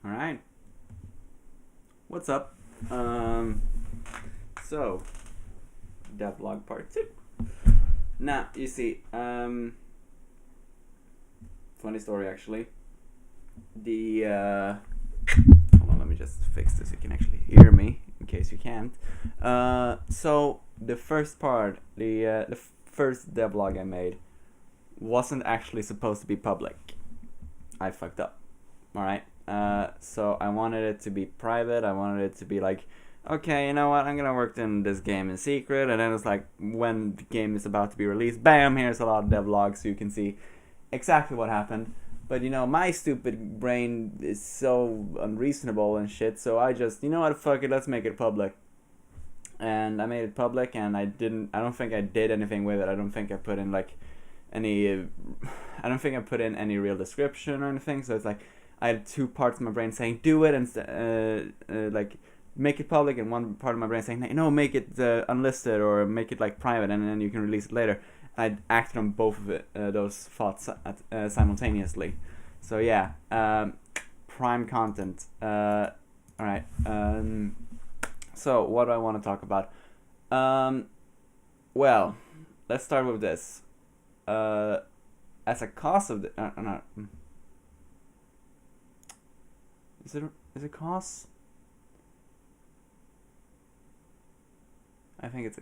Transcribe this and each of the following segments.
All right. What's up? So, devlog part 2. Now, you see, funny story actually. Hold on, let me just fix this so you can actually hear me, in case you can't. So, the first part, the first devlog I made wasn't actually supposed to be public. I fucked up. Alright? So I wanted it to be private. I wanted it to be like, okay, you know what, I'm gonna work in this game in secret, and then it's like, when the game is about to be released, bam, here's a lot of devlogs so you can see exactly what happened. But you know, my stupid brain is so unreasonable and shit, so I just, you know what, fuck it, let's make it public. And I made it public, and I don't think I did anything with it. I don't think I put in like any real description or anything, so it's like, I had two parts of my brain saying do it and like make it public, and one part of my brain saying no, make it unlisted or make it like private, and then you can release it later. I acted on both of those thoughts simultaneously. So yeah, prime content. All right. So what do I want to talk about? Well, let's start with this. As a cause of the Is it cause? I think it's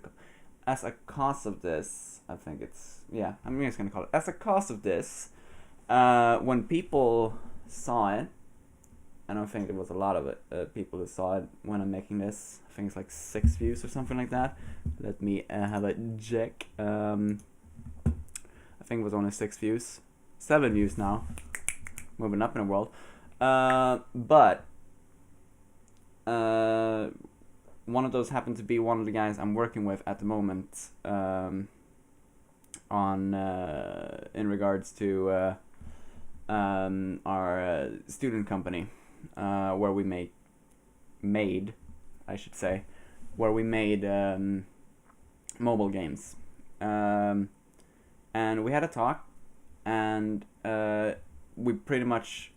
as a cause of this. I think it's, yeah, I'm just gonna call it as a cause of this. When people saw it, I don't think there was a lot of it. People who saw it when I'm making this. I think it's like 6 views or something like that. Let me have a check. I think it was only 6 views. 7 views now. Moving up in the world. But one of those happened to be one of the guys I'm working with at the moment, on in regards to our student company, where we made mobile games, and we had a talk, and we pretty much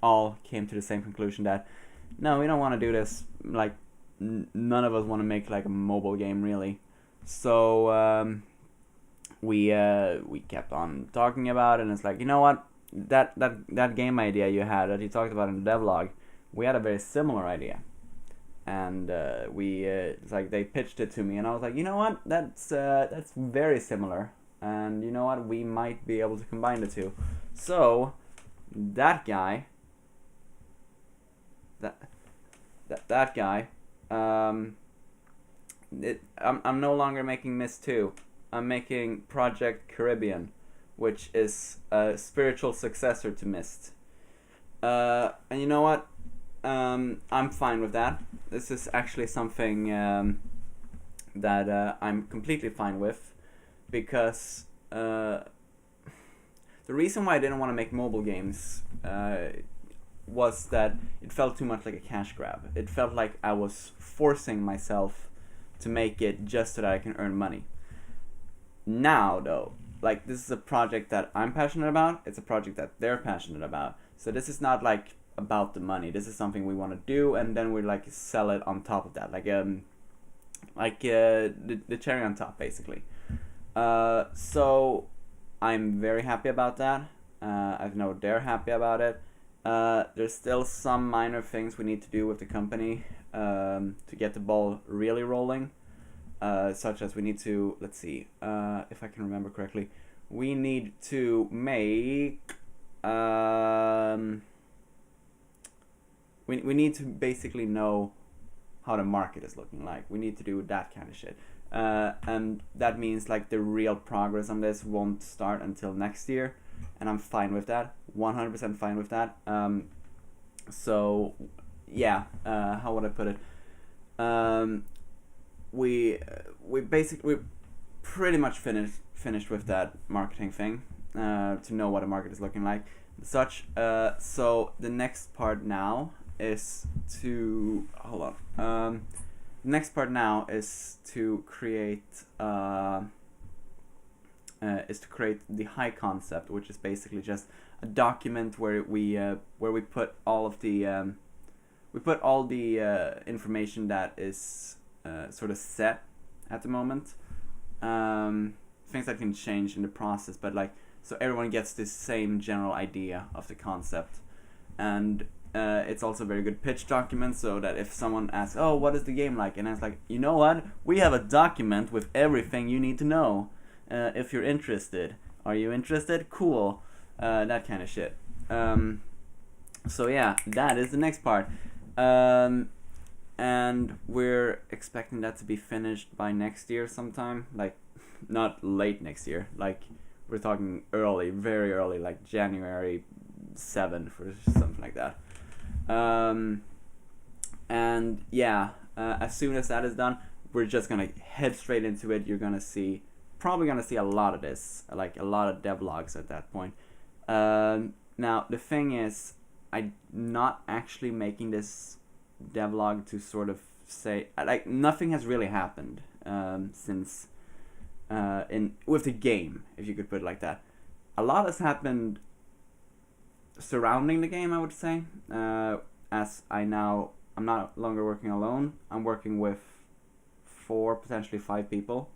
all came to the same conclusion that no, we don't want to do this. Like, none of us want to make like a mobile game really. So we kept on talking about it, and it's like, you know what, that game idea you had that you talked about in the devlog, we had a very similar idea, and it's like they pitched it to me, and I was like, you know what, that's very similar, and you know what, we might be able to combine the two. So that guy, I'm no longer making Myst 2. I'm making Project Caribbean, which is a spiritual successor to Myst. And you know what? I'm fine with that. This is actually something that I'm completely fine with, because the reason why I didn't want to make mobile games was that it felt too much like a cash grab. It felt like I was forcing myself to make it just so that I can earn money. Now, though, like, this is a project that I'm passionate about. It's a project that they're passionate about. So this is not like about the money. This is something we want to do, and then we like sell it on top of that, like the cherry on top, basically. So I'm very happy about that. I know they're happy about it. There's still some minor things we need to do with the company to get the ball really rolling, such as we need to, let's see, if I can remember correctly, we need to make we need to basically know how the market is looking like. We need to do that kind of shit, and that means like the real progress on this won't start until next year, and I'm fine with that, 100% fine with that. So yeah, how would I put it? We pretty much finished with that marketing thing, to know what the market is looking like and such. So the next part now is to create the high concept, which is basically just a document where we put all of the information that is sort of set at the moment. Things that can change in the process, but like, so everyone gets the same general idea of the concept. And it's also a very good pitch document, so that if someone asks, oh, what is the game like? And I was like, you know what? We have a document with everything you need to know if you're interested. Are you interested? Cool. That kind of shit. So yeah, that is the next part. And we're expecting that to be finished by next year sometime. Like, not late next year. Like, we're talking early, very early, like January 7th or something like that. And yeah, as soon as that is done, we're just gonna head straight into it. You're probably gonna see a lot of this, like a lot of devlogs at that point. Now the thing is, I'm not actually making this devlog to sort of say, like, nothing has really happened since with the game, if you could put it like that. A lot has happened surrounding the game, I would say. As I'm not longer working alone. I'm working with 4, potentially 5 people.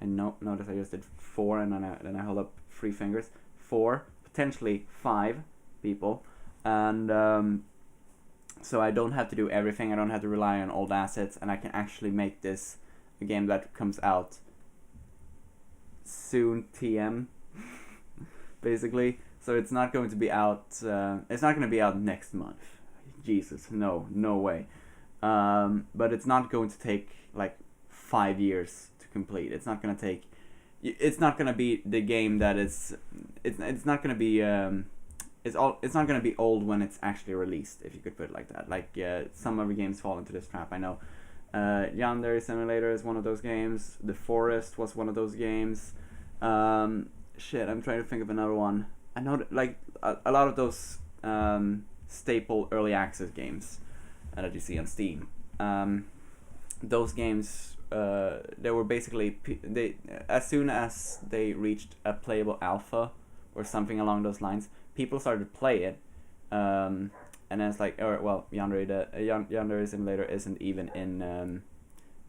I notice I just did 4, and then I held up 3 fingers. 4, potentially 5 people, and so I don't have to do everything. I don't have to rely on old assets, and I can actually make this a game that comes out soon, TM, basically. So it's not going to be out. It's not going to be out next month. Jesus, no way. But it's not going to take like 5 years to complete. It's not going to take. It's not going to be the game that is. It's not going to be. It's not going to be old when it's actually released, if you could put it like that. Like some other games fall into this trap. I know. Yandere Simulator is one of those games. The Forest was one of those games. Shit, I'm trying to think of another one. I know that, like, a lot of those staple early access games that you see on Steam. Those games, they were basically as soon as they reached a playable alpha or something along those lines, people started to play it. And then it's like, Yandere Simulator isn't even in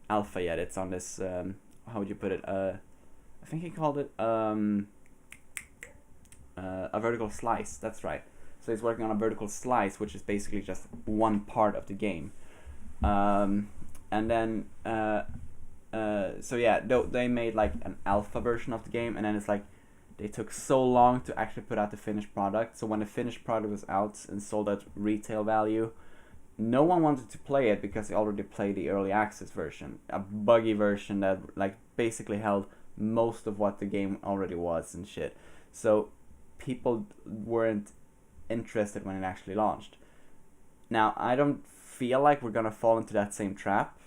alpha yet. It's on this, how would you put it? I think he called it a vertical slice. That's right. So he's working on a vertical slice, which is basically just one part of the game. And then, so yeah, they made like an alpha version of the game, and then it's like they took so long to actually put out the finished product. So when the finished product was out and sold at retail value, no one wanted to play it because they already played the early access version, a buggy version that like basically held most of what the game already was and shit. So people weren't interested when it actually launched. Now, I don't feel like we're gonna fall into that same trap,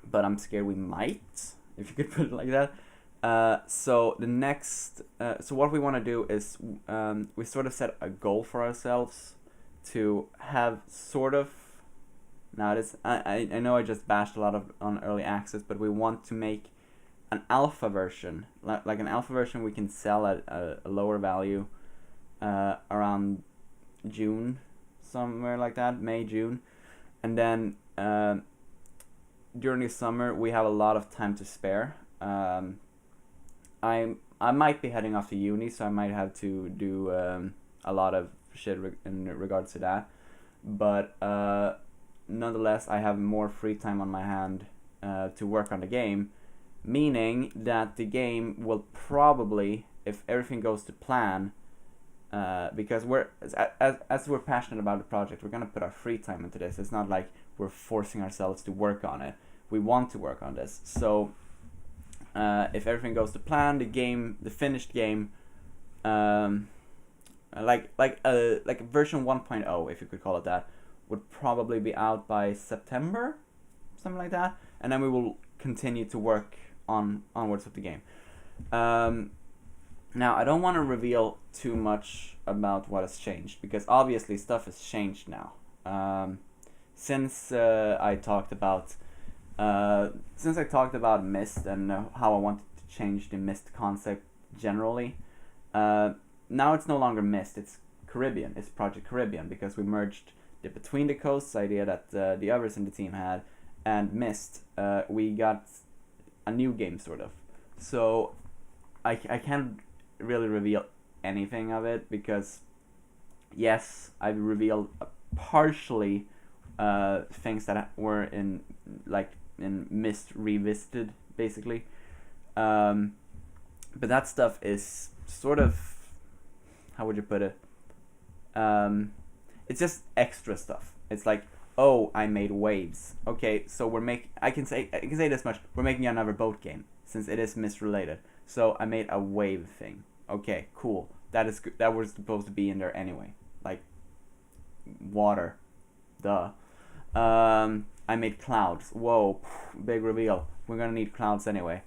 but I'm scared we might, if you could put it like that. So the next, so what we want to do is, we sort of set a goal for ourselves to have sort of, now this, I know I just bashed a lot on early access, but we want to make an alpha version, like an alpha version we can sell at a lower value, around June, somewhere like that, May, June, and then during the summer we have a lot of time to spare. I might be heading off to uni, so I might have to do a lot of shit in regards to that, but nonetheless I have more free time on my hand to work on the game, meaning that the game will probably, if everything goes to plan, because as we're passionate about the project, we're going to put our free time into this. It's not like we're forcing ourselves to work on it. We want to work on this. So if everything goes to plan, the finished game, like version 1.0, if you could call it that, would probably be out by September, something like that, and then we will continue to work onwards with the game. Now, I don't want to reveal too much about what has changed, because obviously stuff has changed now. Since I talked about Myst and how I wanted to change the Myst concept generally, now it's no longer Mist, it's Caribbean, it's Project Caribbean, because we merged the Between the Coasts idea that the others in the team had and Mist. We got a new game, sort of. So I can't really reveal anything of it, because yes, I revealed partially things that were in Mist Revisited, basically. But that stuff is sort of, how would you put it? It's just extra stuff. It's like, oh, I made waves. Okay, so I can say this much. We're making another boat game, since it is Mist related. So I made a wave thing. Okay, cool. That was supposed to be in there anyway. Like water. Duh. I made clouds. Whoa, big reveal. We're gonna need clouds anyway.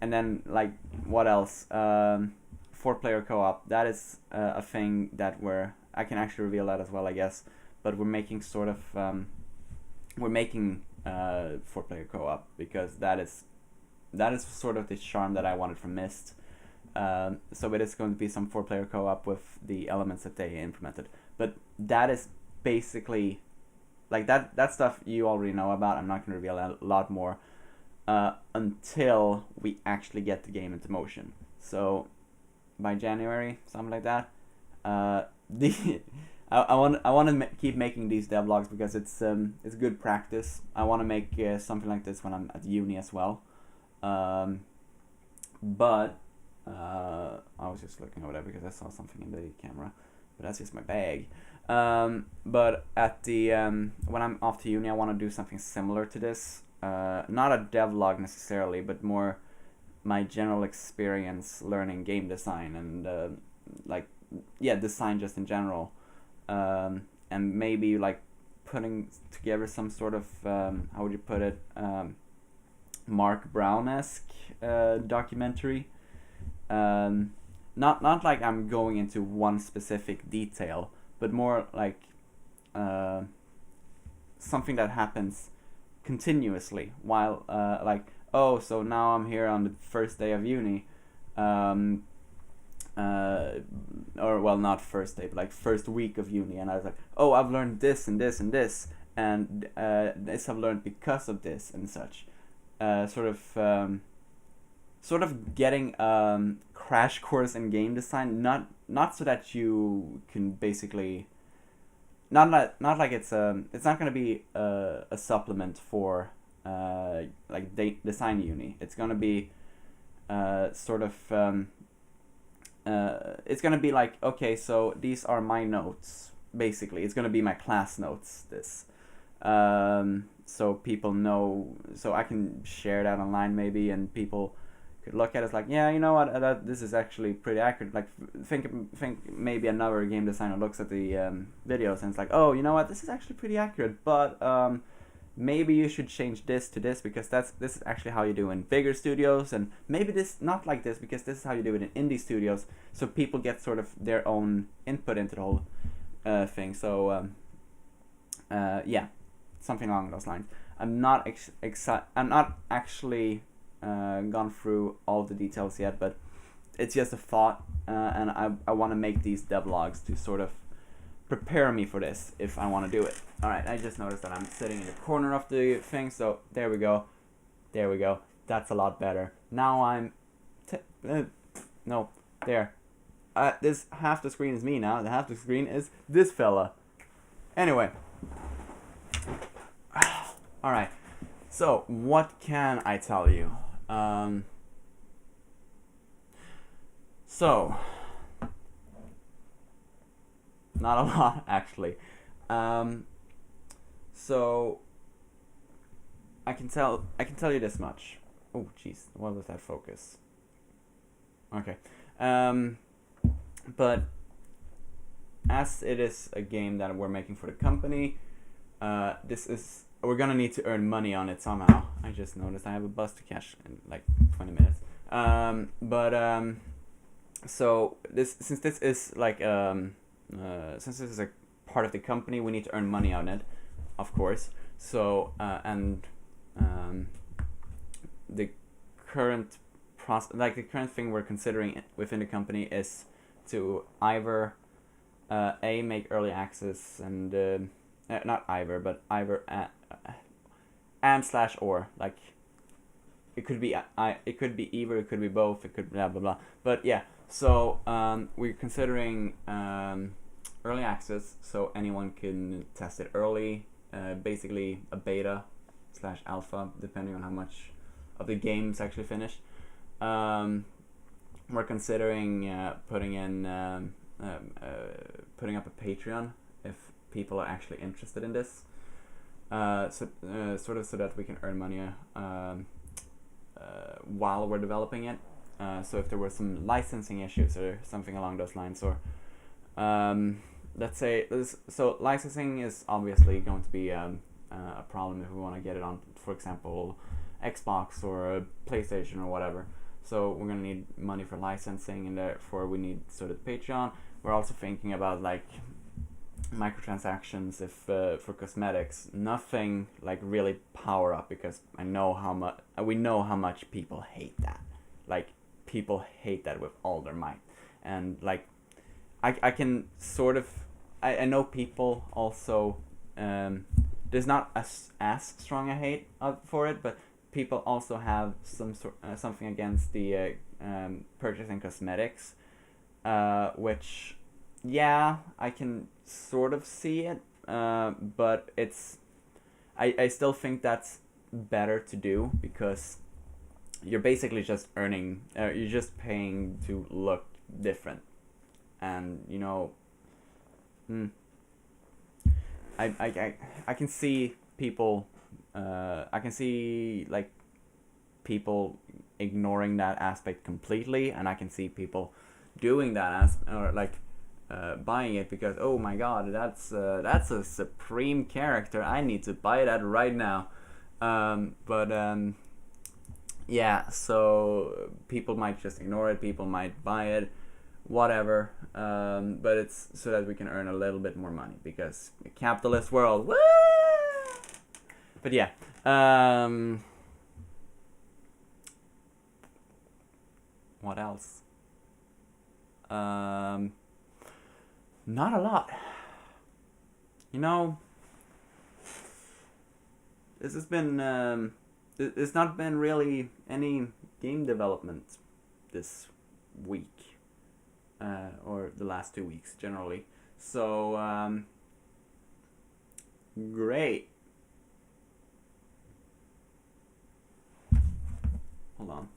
And then, like, what else? 4-player co-op. That is a thing that I can actually reveal that as well, I guess. But we're making sort of 4-player co-op, because that is sort of the charm that I wanted from Mist. So it is going to be some 4-player co-op with the elements that they implemented. But that is basically, like, that stuff you already know about. I'm not going to reveal a lot more until we actually get the game into motion. So by January, something like that. I want to keep making these devlogs, because it's good practice. I want to make something like this when I'm at uni as well. But I was just looking over there because I saw something in the camera, but that's just my bag. But at the when I'm off to uni, I want to do something similar to this. Not a devlog necessarily, but more my general experience learning game design and design just in general. And maybe like putting together some sort of how would you put it, Mark Brown-esque documentary. Not like I'm going into one specific detail, but more like something that happens continuously while so now I'm here on the first day of uni, or well, not first day, but like first week of uni, and I was like, oh, I've learned this and this and this, and this I've learned because of this and such. Sort of getting crash course in game design, not so that you can basically not like it's not going to be a supplement for design uni. It's going to be it's going to be like, okay, so these are my notes, basically. It's going to be my class notes, this. So people know, so I can share that online maybe, and people could look at it like, yeah, you know what, this is actually pretty accurate. Like, think maybe another game designer looks at the videos and it's like, oh, you know what, this is actually pretty accurate, but maybe you should change this to this, because this is actually how you do in bigger studios, and maybe this not like this, because this is how you do it in indie studios. So people get sort of their own input into the whole thing. So yeah, something along those lines. I'm not I'm not actually gone through all the details yet, but it's just a thought, and I want to make these devlogs to sort of prepare me for this if I want to do it. Alright, I just noticed that I'm sitting in the corner of the thing, so there we go. That's a lot better. Now I'm no, there. This half the screen is me now, the half the screen is this fella. Anyway. Alright, so what can I tell you? So, not a lot, actually. So I can tell you this much. Oh, jeez, what was that focus? Okay. But as it is a game that we're making for the company, we're gonna need to earn money on it somehow. I just noticed I have a bus to catch in like 20 minutes. So since this is a part of the company, we need to earn money on it, of course. So the current the current thing we're considering within the company is to either make early access and not either, but either and slash or, like it could be it could be either, it could be both, it could blah blah blah. But yeah, so we're considering early access, so anyone can test it early, basically a beta slash alpha, depending on how much of the game's actually finished. We're considering putting up a Patreon if people are actually interested in this, sort of so that we can earn money while we're developing it. So if there were some licensing issues or something along those lines, or let's say so licensing is obviously going to be a problem if we want to get it on, for example, Xbox or PlayStation or whatever. So we're gonna need money for licensing, and therefore we need sort of Patreon. We're also thinking about like microtransactions if for cosmetics. Nothing like really power up, because we know how much people hate that. Like people hate that with all their might, and like I can sort of I know people also there's not as strong a hate for it, but people also have something against the purchasing cosmetics, which yeah, I can sort of see it, but I still think that's better to do, because you're basically just earning, you're just paying to look different, and you know, I can see people, I can see like people ignoring that aspect completely, and I can see people doing that or like buying it because, oh my god, that's a supreme character, I need to buy that right now. Yeah, so people might just ignore it, people might buy it, whatever, but it's so that we can earn a little bit more money, because a capitalist world, woo! But yeah, what else? Not a lot. You know, this has been, it's not been really any game development this week, or the last 2 weeks generally. So, great. Hold on.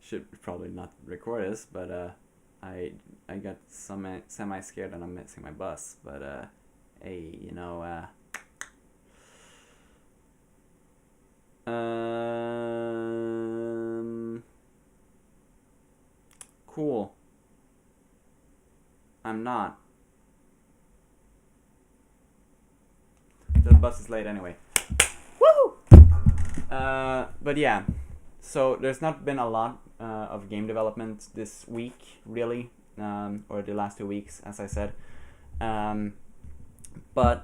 Should probably not record this, but I got semi scared that I'm missing my bus, but hey, you know, cool. I'm not. The bus is late anyway. Woo! But yeah, so there's not been a lot of game development this week, really, or the last 2 weeks, as I said. But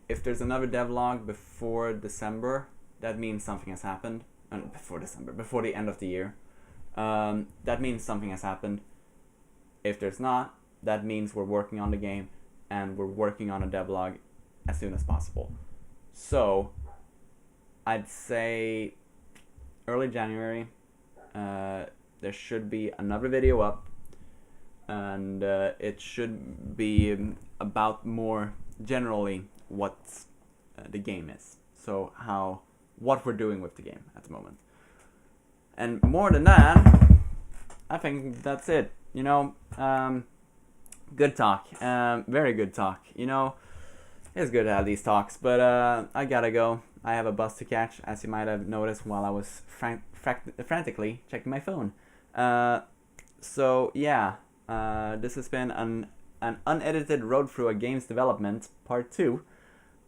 if there's another devlog before December, that means something has happened. Before December, before the end of the year, that means something has happened. If there's not, that means we're working on the game, and we're working on a devlog as soon as possible. So I'd say early January, there should be another video up, and it should be about more generally what the game is, so what we're doing with the game at the moment. And more than that, I think that's it. You know, good talk, very good talk. You know, it's good to have these talks, but I gotta go. I have a bus to catch, as you might have noticed while I was frantically checking my phone. So yeah, this has been an unedited road through a game's development, part 2.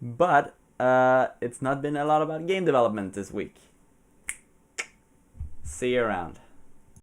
But it's not been a lot about game development this week. See you around.